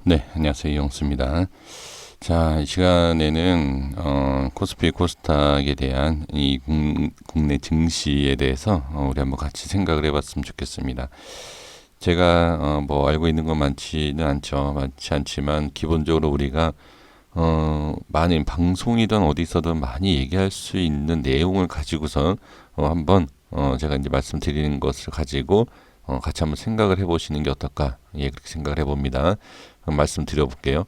네, 안녕하세요. 이용수입니다. 자, 이 시간에는 코스피 코스닥에 대한 이 국내 증시에 대해서 우리 한번 같이 생각을 해봤으면 좋겠습니다. 제가 뭐 알고 있는 건 많지는 않죠. 많지 않지만 기본적으로 우리가 많이 방송이든 어디서든 많이 얘기할 수 있는 내용을 가지고서 한번 제가 이제 말씀드리는 것을 가지고 같이 한번 생각을 해보시는 게 어떨까? 예, 그렇게 생각을 해봅니다. 말씀드려볼게요.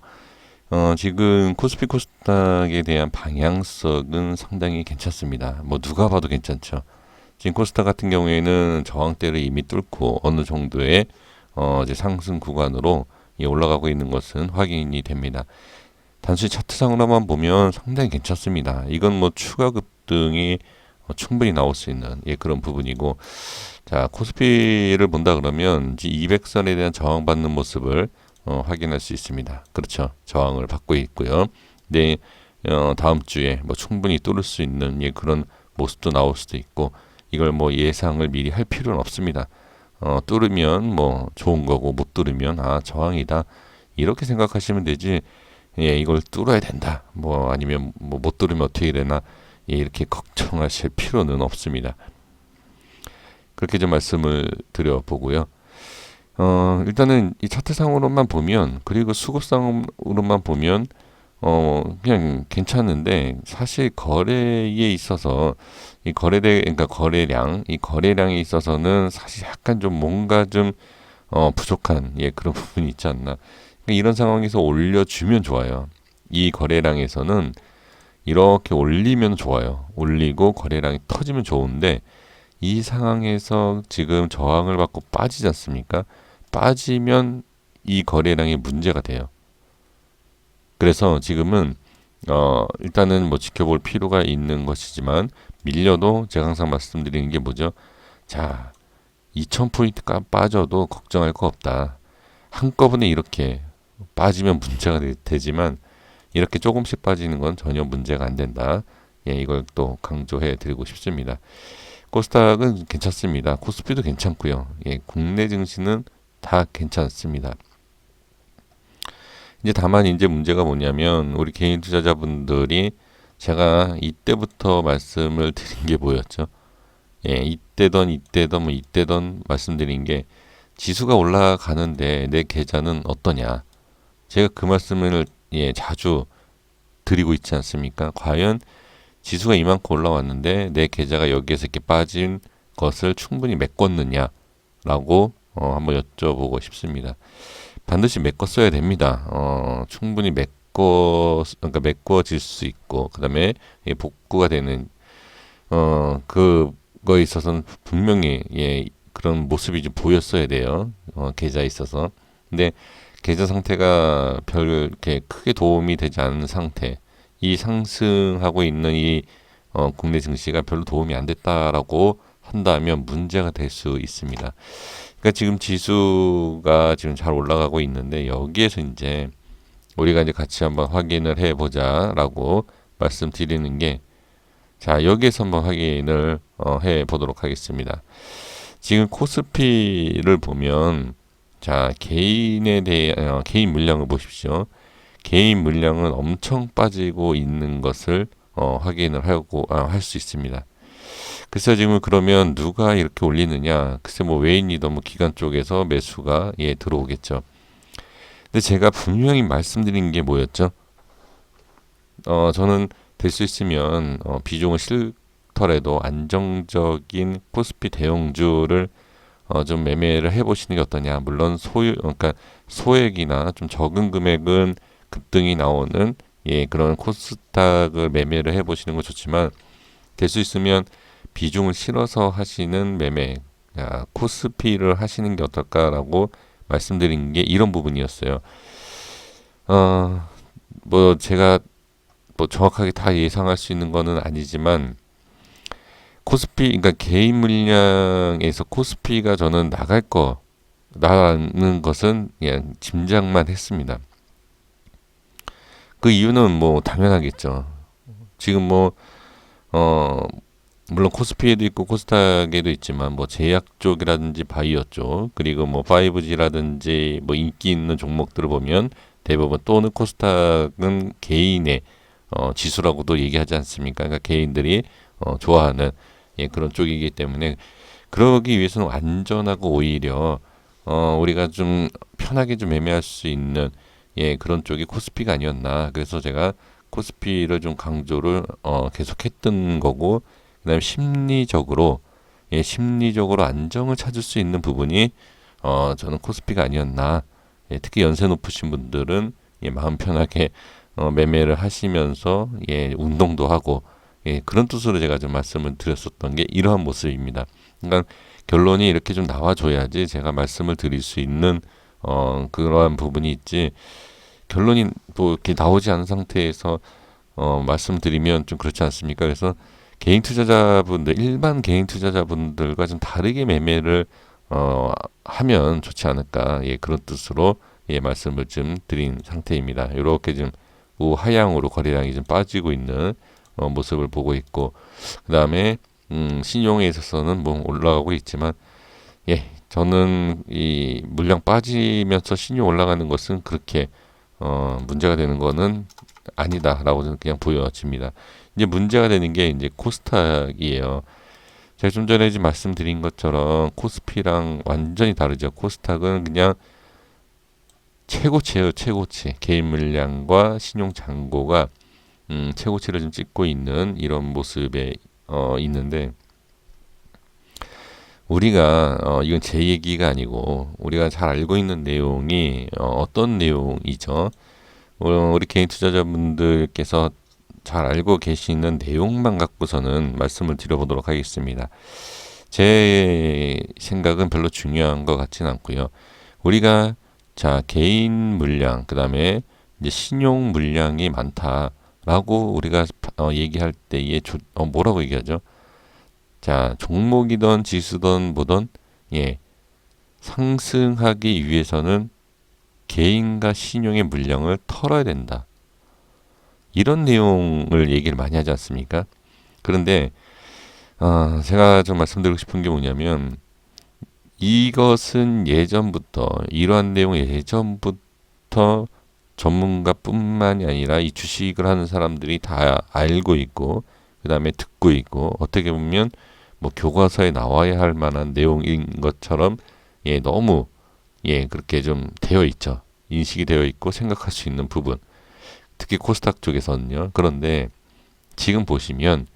지금 코스피 코스닥에 대한 방향성은 상당히 괜찮습니다. 뭐 누가 봐도 괜찮죠. 지금 코스닥 같은 경우에는 저항대를 이미 뚫고 어느 정도의 이제 상승 구간으로 올라가고 있는 것은 확인이 됩니다. 단순히 차트상으로만 보면 상당히 괜찮습니다. 이건 뭐 추가 급등이 충분히 나올 수 있는 그런 부분이고, 자 코스피를 본다 그러면 200선에 대한 저항받는 모습을 확인할 수 있습니다. 그렇죠. 저항을 받고 있고요. 네, 다음 주에 뭐 충분히 뚫을 수 있는 그런 모습도 나올 수도 있고, 이걸 뭐 예상을 미리 할 필요는 없습니다. 뚫으면 뭐 좋은 거고, 못 뚫으면 저항이다, 이렇게 생각하시면 되지. 이걸 뚫어야 된다, 뭐 아니면 뭐 못 뚫으면 어떻게 되나, 이렇게 걱정하실 필요는 없습니다. 그렇게 좀 말씀을 드려보고요. 일단은 이 차트상으로만 보면, 그리고 수급상으로만 보면, 그냥 괜찮은데, 사실 거래에 있어서, 그러니까 거래량, 이 거래량에 있어서는 사실 약간 좀 뭔가 좀, 부족한, 그런 부분이 있지 않나. 그러니까 이런 상황에서 올려주면 좋아요. 이 거래량에서는 이렇게 올리면 좋아요. 올리고 거래량이 터지면 좋은데, 이 상황에서 지금 저항을 받고 빠지지 않습니까? 빠지면 이 거래량이 문제가 돼요. 그래서 지금은 일단은 뭐 지켜볼 필요가 있는 것이지만, 밀려도 제가 항상 말씀드리는 게 뭐죠? 자, 2000포인트가 빠져도 걱정할 거 없다. 한꺼번에 이렇게 빠지면 문제가 되지만, 이렇게 조금씩 빠지는 건 전혀 문제가 안 된다. 이걸 또 강조해 드리고 싶습니다. 코스닥은 괜찮습니다. 코스피도 괜찮고요. 국내 증시는 다 괜찮습니다. 이제 다만 이제 문제가 뭐냐면, 우리 개인 투자자분들이 제가 이때부터 말씀을 드린 게 뭐였죠? 이때던 뭐 이때던 말씀드린 게, 지수가 올라가는데 내 계좌는 어떠냐? 제가 그 말씀을 자주 드리고 있지 않습니까? 과연 지수가 이만큼 올라왔는데 내 계좌가 여기에서 이렇게 빠진 것을 충분히 메꿨느냐라고 한번 여쭤보고 싶습니다. 반드시 메꿨어야 됩니다. 충분히 그러니까 메꿔질 수 있고, 그다음에 복구가 되는 그거에 있어서는 분명히 그런 모습이 좀 보였어야 돼요. 계좌에 있어서. 근데 계좌 상태가 별 이렇게 크게 도움이 되지 않는 상태, 이 상승하고 있는 이 국내 증시가 별로 도움이 안 됐다라고 한다면 문제가 될 수 있습니다. 그러니까 지금 지수가 지금 잘 올라가고 있는데, 여기에서 이제 우리가 이제 같이 한번 확인을 해보자라고 말씀드리는 게, 자 여기에서 한번 확인을 해 보도록 하겠습니다. 지금 코스피를 보면, 자 개인에 대해 개인 물량을 보십시오. 개인 물량은 엄청 빠지고 있는 것을 확인을 하고 할 수 있습니다. 글쎄 지금 그러면 누가 이렇게 올리느냐? 글쎄 뭐 외인이든 뭐 기관 쪽에서 매수가 들어오겠죠. 근데 제가 분명히 말씀드린 게 뭐였죠? 저는 될 수 있으면 비중을 싫더라도 안정적인 코스피 대형주를 좀 매매를 해보시는 게 어떠냐. 물론 그러니까 소액이나 좀 적은 금액은 급등이 나오는 그런 코스닥을 매매를 해보시는 거 좋지만, 될 수 있으면 비중을 실어서 하시는 매매, 코스피를 하시는 게 어떨까라고 말씀드린 게 이런 부분이었어요. 뭐 제가 뭐 정확하게 다 예상할 수 있는 거는 아니지만, 코스피, 그러니까 개인 물량에서 코스피가 저는 나가는 것은 그냥 짐작만 했습니다. 그 이유는 뭐 당연하겠죠. 지금 뭐 물론 코스피에도 있고 코스닥에도 있지만 뭐 제약 쪽이라든지 바이오 쪽 그리고 뭐 5G라든지 뭐 인기 있는 종목들을 보면 대부분 또는 코스닥은 개인의 지수라고도 얘기하지 않습니까? 그러니까 개인들이 좋아하는 그런 쪽이기 때문에 그러기 위해서는 안전하고 오히려 우리가 좀 편하게 좀 매매할 수 있는 그런 쪽이 코스피가 아니었나. 그래서 제가 코스피를 좀 강조를 계속했던 거고 그다음에 심리적으로 안정을 찾을 수 있는 부분이 저는 코스피가 아니었나. 특히 연세 높으신 분들은 마음 편하게 매매를 하시면서 운동도 하고 그런 뜻으로 제가 좀 말씀을 드렸었던 게 이러한 모습입니다. 그러니까 결론이 이렇게 좀 나와줘야지 제가 말씀을 드릴 수 있는 그러한 부분이 있지. 결론이 또 이렇게 나오지 않은 상태에서 말씀드리면 좀 그렇지 않습니까? 그래서 개인 투자자분들, 일반 개인 투자자분들과 좀 다르게 매매를 하면 좋지 않을까. 그런 뜻으로 말씀을 좀 드린 상태입니다. 이렇게 좀 우하향으로 거래량이 좀 빠지고 있는 모습을 보고 있고, 그 다음에 신용에 있어서는 뭐 올라가고 있지만, 저는 이 물량 빠지면서 신용 올라가는 것은 그렇게 문제가 되는 거는 아니다라고 저는 그냥 보여집니다. 이제 문제가 되는 게 이제 코스닥이에요. 제가 좀 전에 이제 말씀드린 것처럼 코스피랑 완전히 다르죠. 코스닥은 그냥 최고치예요, 최고치. 개인 물량과 신용 잔고가 최고치를 좀 찍고 있는 이런 모습에 있는데 우리가 이건 제 얘기가 아니고 우리가 잘 알고 있는 내용이 어떤 내용이죠? 우리 개인 투자자분들께서 잘 알고 계시는 내용만 갖고서는 말씀을 드려보도록 하겠습니다. 제 생각은 별로 중요한 것 같지는 않고요. 우리가 자 개인 물량 그다음에 이제 신용 물량이 많다라고 우리가 얘기할 때에 뭐라고 얘기하죠? 자 종목이든 지수든 뭐든 상승하기 위해서는 개인과 신용의 물량을 털어야 된다. 이런 내용을 얘기를 많이 하지 않습니까? 그런데 제가 좀 말씀드리고 싶은 게 뭐냐면 이것은 이러한 내용은 예전부터 전문가뿐만이 아니라 이 주식을 하는 사람들이 다 알고 있고 그 다음에 듣고 있고 어떻게 보면 뭐 교과서에 나와야 할 만한 내용인 것처럼 너무 그렇게 좀 되어 있죠. 인식이 되어 있고 생각할 수 있는 부분. 특히 코스닥 쪽에서는요. 그런데 지금 보시면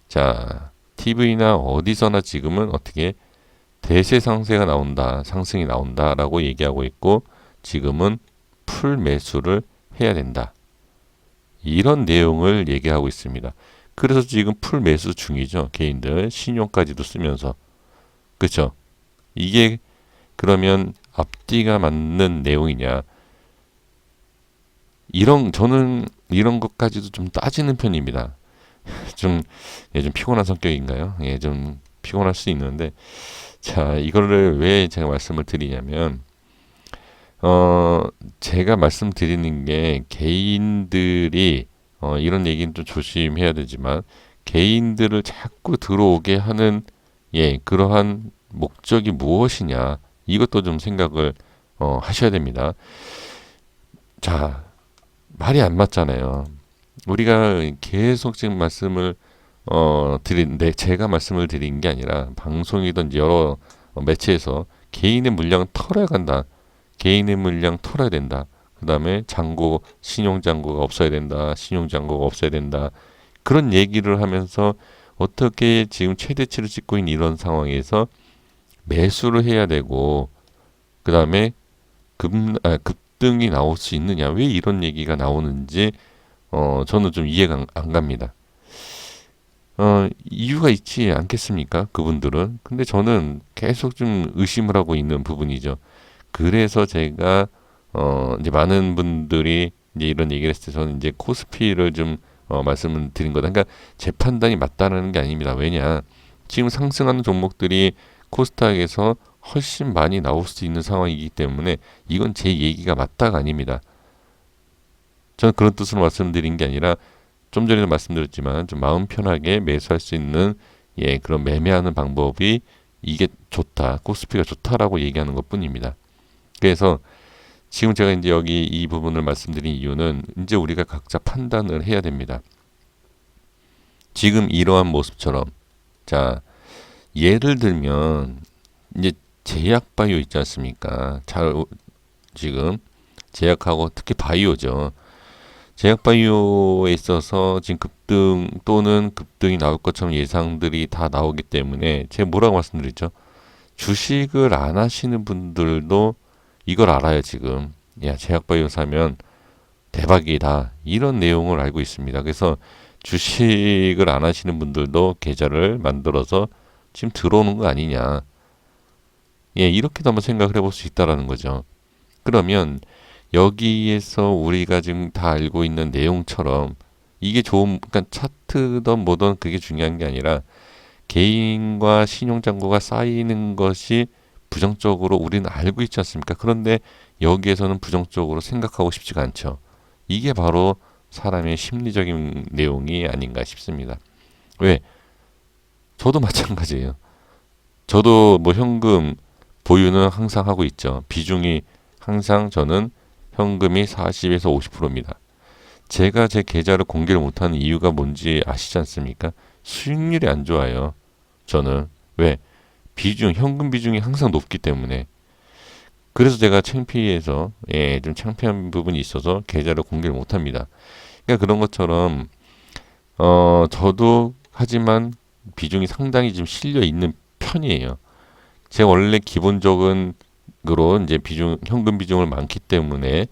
자 TV나 어디서나 지금은 어떻게 대세 상세가 나온다, 상승이 나온다라고 얘기하고 있고 지금은 풀 매수를 해야 된다. 이런 내용을 얘기하고 있습니다. 그래서 지금 풀 매수 중이죠. 개인들 신용까지도 쓰면서 그렇죠. 이게 그러면 앞뒤가 맞는 내용이냐? 저는 이런 것까지도 좀 따지는 편입니다. 좀 피곤한 성격인가요? 좀 피곤할 수 있는데, 자, 이거를 왜 제가 말씀을 드리냐면, 제가 말씀드리는 게 개인들이, 이런 얘기는 좀 조심해야 되지만, 개인들을 자꾸 들어오게 하는, 그러한 목적이 무엇이냐, 이것도 좀 생각을, 하셔야 됩니다. 자, 말이 안 맞잖아요. 우리가 계속 지금 말씀을 제가 말씀을 드린 게 아니라 방송이든 여러 매체에서 개인의 물량 털어야 간다. 개인의 물량 털어야 된다. 그 다음에 신용잔고가 없어야 된다. 신용잔고가 없어야 된다. 그런 얘기를 하면서 어떻게 지금 최대치를 찍고 있는 이런 상황에서 매수를 해야 되고 그 다음에 급등이 나올 수 있느냐. 왜 이런 얘기가 나오는지 저는 좀 이해가 안 갑니다. 이유가 있지 않겠습니까? 그분들은. 근데 저는 계속 좀 의심을 하고 있는 부분이죠. 그래서 제가, 이제 많은 분들이 이제 이런 얘기를 했을 때 저는 이제 코스피를 좀, 말씀을 드린 거다. 그러니까 제 판단이 맞다는 게 아닙니다. 왜냐? 지금 상승하는 종목들이 코스닥에서 훨씬 많이 나올 수 있는 상황이기 때문에 이건 제 얘기가 맞다가 아닙니다. 저는 그런 뜻으로 말씀드린 게 아니라 좀 전에도 말씀드렸지만 좀 마음 편하게 매수할 수 있는 예, 그런 매매하는 방법이 이게 좋다, 코스피가 좋다라고 얘기하는 것뿐입니다. 그래서 지금 제가 이제 여기 이 부분을 말씀드린 이유는 이제 우리가 각자 판단을 해야 됩니다. 지금 이러한 모습처럼, 자, 예를 들면 이제 제약바이오 있지 않습니까? 지금 제약하고 특히 바이오죠. 제약바이오에 있어서 지금 급등 또는 급등이 나올 것처럼 예상들이 다 나오기 때문에 제가 뭐라고 말씀드렸죠? 주식을 안 하시는 분들도 이걸 알아요, 지금. 야, 제약바이오 사면 대박이다. 이런 내용을 알고 있습니다. 그래서 주식을 안 하시는 분들도 계좌를 만들어서 지금 들어오는 거 아니냐. 예, 이렇게도 한번 생각을 해볼 수 있다라는 거죠. 그러면 여기에서 우리가 지금 다 알고 있는 내용처럼 이게 좋은, 그러니까 차트든 뭐든 그게 중요한 게 아니라 개인과 신용잔고가 쌓이는 것이 부정적으로 우리는 알고 있지 않습니까? 그런데 여기에서는 부정적으로 생각하고 싶지가 않죠. 이게 바로 사람의 심리적인 내용이 아닌가 싶습니다. 왜? 저도 마찬가지예요. 저도 뭐 현금 보유는 항상 하고 있죠. 비중이 항상 저는 현금이 40에서 50%입니다. 제가 제 계좌를 공개를 못하는 이유가 뭔지 아시지 않습니까? 수익률이 안 좋아요. 저는. 왜? 현금 비중이 항상 높기 때문에. 그래서 제가 창피해서, 예, 좀 창피한 부분이 있어서 계좌를 공개를 못합니다. 그러니까 그런 것처럼, 저도 하지만 비중이 상당히 좀 실려 있는 편이에요. 제가 원래 기본적으로 이제 현금 비중을 많기 때문에,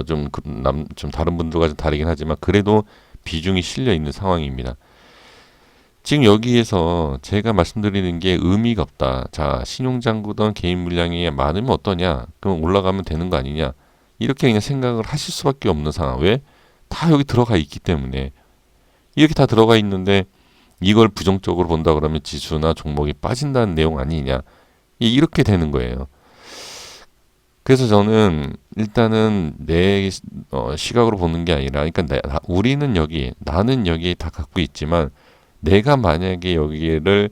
좀 다른 분들과 좀 다르긴 하지만, 그래도 비중이 실려 있는 상황입니다. 지금 여기에서 제가 말씀드리는 게 의미가 없다. 자, 신용잔고든 개인 물량이 많으면 어떠냐? 그럼 올라가면 되는 거 아니냐? 이렇게 그냥 생각을 하실 수밖에 없는 상황. 왜? 다 여기 들어가 있기 때문에. 이렇게 다 들어가 있는데 이걸 부정적으로 본다 그러면 지수나 종목이 빠진다는 내용 아니냐? 이렇게 되는 거예요. 그래서 저는 일단은 내 시각으로 보는 게 아니라, 그러니까 나는 여기에 다 갖고 있지만 내가 만약에 여기를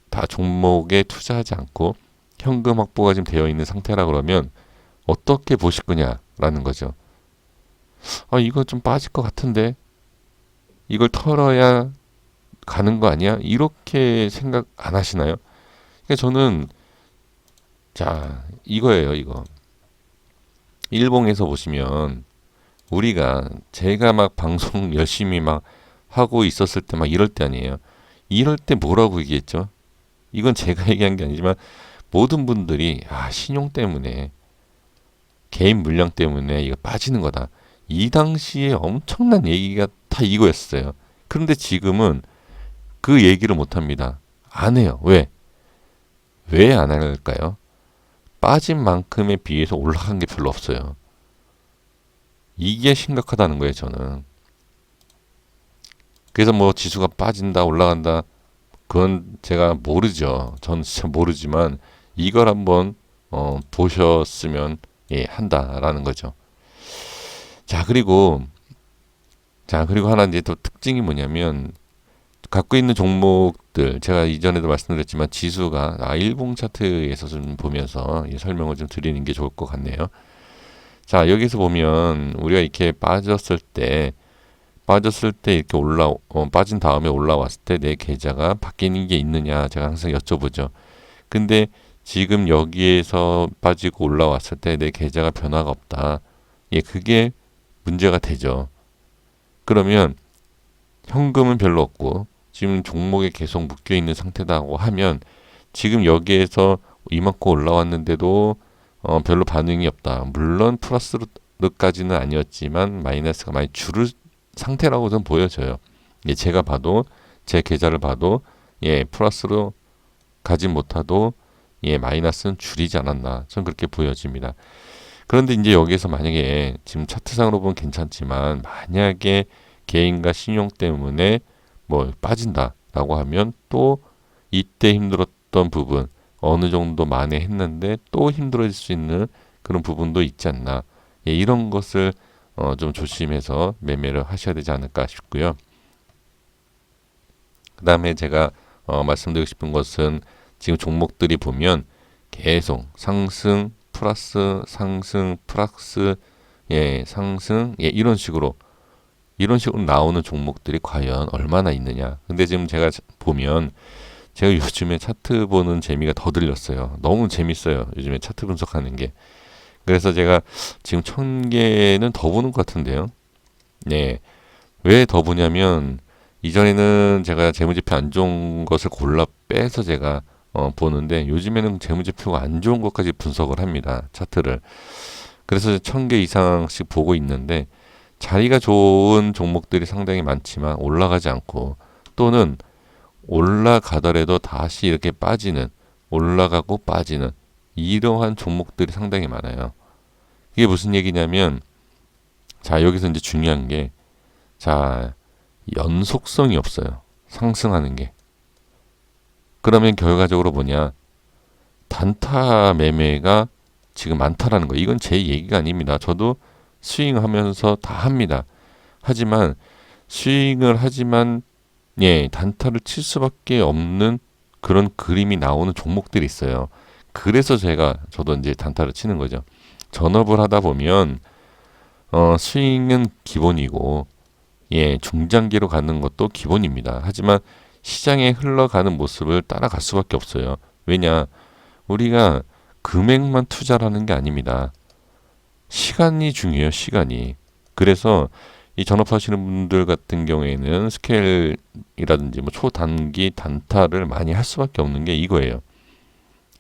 다 종목에 투자하지 않고 현금 확보가 지금 되어 있는 상태라 그러면 어떻게 보실 거냐라는 거죠. 아, 이거 좀 빠질 것 같은데 이걸 털어야 가는 거 아니야? 이렇게 생각 안 하시나요? 그러니까 저는, 자, 이거예요, 이거. 일봉에서 보시면 제가 막 방송 열심히 막 하고 있었을 때 막 이럴 때 아니에요. 이럴 때 뭐라고 얘기했죠? 이건 제가 얘기한 게 아니지만 모든 분들이 신용 때문에 개인 물량 때문에 이거 빠지는 거다. 이 당시에 엄청난 얘기가 다 이거였어요. 그런데 지금은 그 얘기를 못 합니다. 안 해요. 왜? 왜 안 할까요? 빠진 만큼에 비해서 올라간 게 별로 없어요. 이게 심각하다는 거예요, 저는. 그래서 뭐 지수가 빠진다, 올라간다, 그건 제가 모르죠. 전 진짜 모르지만 이걸 한번 보셨으면 한다라는 거죠. 자, 그리고 하나 이제 또 특징이 뭐냐면 갖고 있는 종목들, 제가 이전에도 말씀드렸지만 지수가 일봉 차트에서 좀 보면서 설명을 좀 드리는 게 좋을 것 같네요. 자, 여기서 보면 우리가 이렇게 빠졌을 때 이렇게 빠진 다음에 올라왔을 때 내 계좌가 바뀌는 게 있느냐 제가 항상 여쭤보죠. 근데 지금 여기에서 빠지고 올라왔을 때 내 계좌가 변화가 없다. 예, 그게 문제가 되죠. 그러면 현금은 별로 없고 지금 종목에 계속 묶여 있는 상태다고 하면 지금 여기에서 이만큼 올라왔는데도 별로 반응이 없다. 물론 플러스까지는 아니었지만 마이너스가 많이 줄을 상태라고 좀 보여져요. 예, 제가 봐도 제 계좌를 봐도 플러스로 가지 못하도 마이너스는 줄이지 않았나. 전 그렇게 보여집니다. 그런데 이제 여기에서 만약에 지금 차트상으로 보면 괜찮지만 만약에 개인과 신용 때문에 뭐 빠진다라고 하면 또 이때 힘들었던 부분 어느 정도 만회했는데 또 힘들어질 수 있는 그런 부분도 있지 않나. 이런 것을 좀 조심해서 매매를 하셔야 되지 않을까 싶고요. 그 다음에 제가 말씀드리고 싶은 것은 지금 종목들이 보면 계속 상승 플러스 상승 플러스 상승 이런 식으로 나오는 종목들이 과연 얼마나 있느냐. 근데 지금 제가 보면 제가 요즘에 차트 보는 재미가 더 들렸어요. 너무 재밌어요. 요즘에 차트 분석하는 게. 그래서 제가 지금 1000개는 더 보는 것 같은데요. 네. 왜 더 보냐면 이전에는 제가 재무제표 안 좋은 것을 골라 빼서 제가 보는데 요즘에는 재무제표가 안 좋은 것까지 분석을 합니다. 차트를. 그래서 1000개 이상씩 보고 있는데 자리가 좋은 종목들이 상당히 많지만 올라가지 않고 또는 올라가더라도 다시 이렇게 빠지는 올라가고 빠지는 이러한 종목들이 상당히 많아요. 이게 무슨 얘기냐면 자 여기서 이제 중요한 게 자 연속성이 없어요. 상승하는 게. 그러면 결과적으로 뭐냐 단타 매매가 지금 많다라는 거. 이건 제 얘기가 아닙니다. 저도 스윙하면서 다 합니다. 하지만 스윙을 하지만 단타를 칠 수밖에 없는 그런 그림이 나오는 종목들이 있어요. 그래서 저도 이제 단타를 치는 거죠. 전업을 하다 보면 스윙은 기본이고 중장기로 가는 것도 기본입니다. 하지만 시장에 흘러가는 모습을 따라갈 수밖에 없어요. 왜냐? 우리가 금액만 투자하는 게 아닙니다. 시간이 중요해요. 시간이. 그래서 이 전업하시는 분들 같은 경우에는 스케일이라든지 뭐 초단기 단타를 많이 할 수밖에 없는 게 이거예요.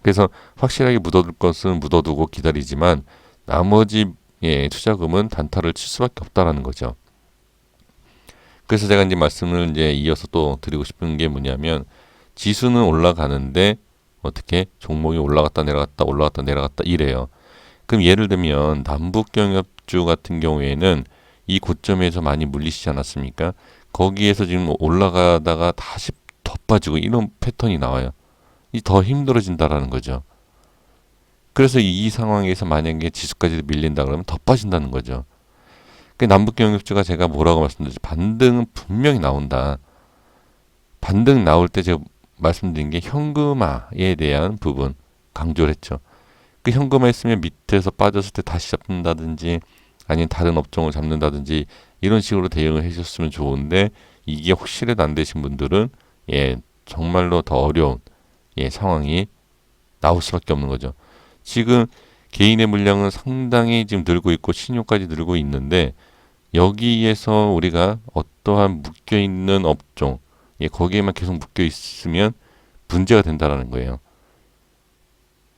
그래서 확실하게 묻어둘 것은 묻어두고 기다리지만 나머지 투자금은 단타를 칠 수밖에 없다라는 거죠. 그래서 제가 이제 말씀을 이제 이어서 또 드리고 싶은 게 뭐냐면 지수는 올라가는데 어떻게 종목이 올라갔다 내려갔다 올라갔다 내려갔다 이래요. 그럼 예를 들면 남북경협주 같은 경우에는 이 고점에서 많이 물리시지 않았습니까? 거기에서 지금 올라가다가 다시 더 빠지고 이런 패턴이 나와요. 이 더 힘들어진다라는 거죠. 그래서 이 상황에서 만약에 지수까지 밀린다 그러면 더 빠진다는 거죠. 그 남북경협주가 제가 뭐라고 말씀드렸죠? 반등은 분명히 나온다. 반등 나올 때 제가 말씀드린 게 현금화에 대한 부분 강조를 했죠. 그 현금화 했으면 밑에서 빠졌을 때 다시 잡는다든지 아니면 다른 업종을 잡는다든지 이런 식으로 대응을 해주셨으면 좋은데 이게 혹시라도 안 되신 분들은 정말로 더 어려운 상황이 나올 수밖에 없는 거죠. 지금 개인의 물량은 상당히 지금 늘고 있고 신용까지 늘고 있는데 여기에서 우리가 어떠한 묶여있는 업종 거기에만 계속 묶여 있으면 문제가 된다라는 거예요.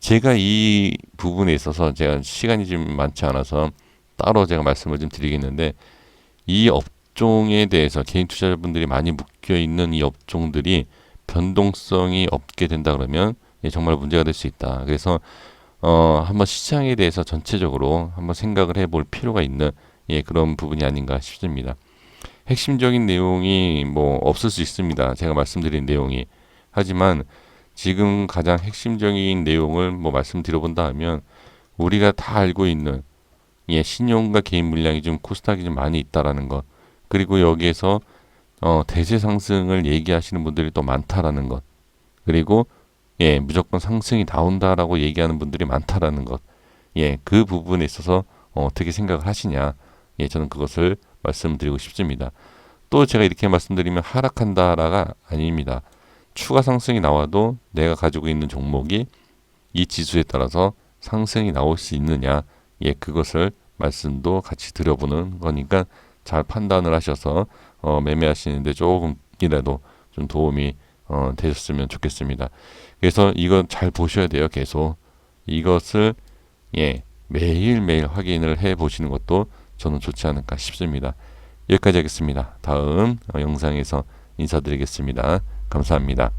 제가 이 부분에 있어서 제가 시간이 좀 많지 않아서 따로 제가 말씀을 좀 드리겠는데 이 업종에 대해서 개인 투자자분들이 많이 묶여 있는 이 업종들이 변동성이 없게 된다 그러면 정말 문제가 될 수 있다. 그래서 한번 시장에 대해서 전체적으로 한번 생각을 해볼 필요가 있는 그런 부분이 아닌가 싶습니다. 핵심적인 내용이 뭐 없을 수 있습니다. 제가 말씀드린 내용이. 하지만 지금 가장 핵심적인 내용을 뭐 말씀드려본다 하면 우리가 다 알고 있는 신용과 개인 물량이 좀 코스닥이 좀 많이 있다라는 것. 그리고 여기에서 대세 상승을 얘기하시는 분들이 또 많다라는 것. 그리고 무조건 상승이 나온다라고 얘기하는 분들이 많다라는 것. 그 부분에 있어서 어떻게 생각을 하시냐. 저는 그것을 말씀드리고 싶습니다. 또 제가 이렇게 말씀드리면 하락한다라가 아닙니다. 추가 상승이 나와도 내가 가지고 있는 종목이 이 지수에 따라서 상승이 나올 수 있느냐. 그것을 말씀도 같이 드려보는 거니까 잘 판단을 하셔서 매매하시는데 조금이라도 좀 도움이 되셨으면 좋겠습니다. 그래서 이건 잘 보셔야 돼요. 계속 이것을 매일매일 확인을 해 보시는 것도 저는 좋지 않을까 싶습니다. 여기까지 하겠습니다. 다음 영상에서 인사드리겠습니다. 감사합니다.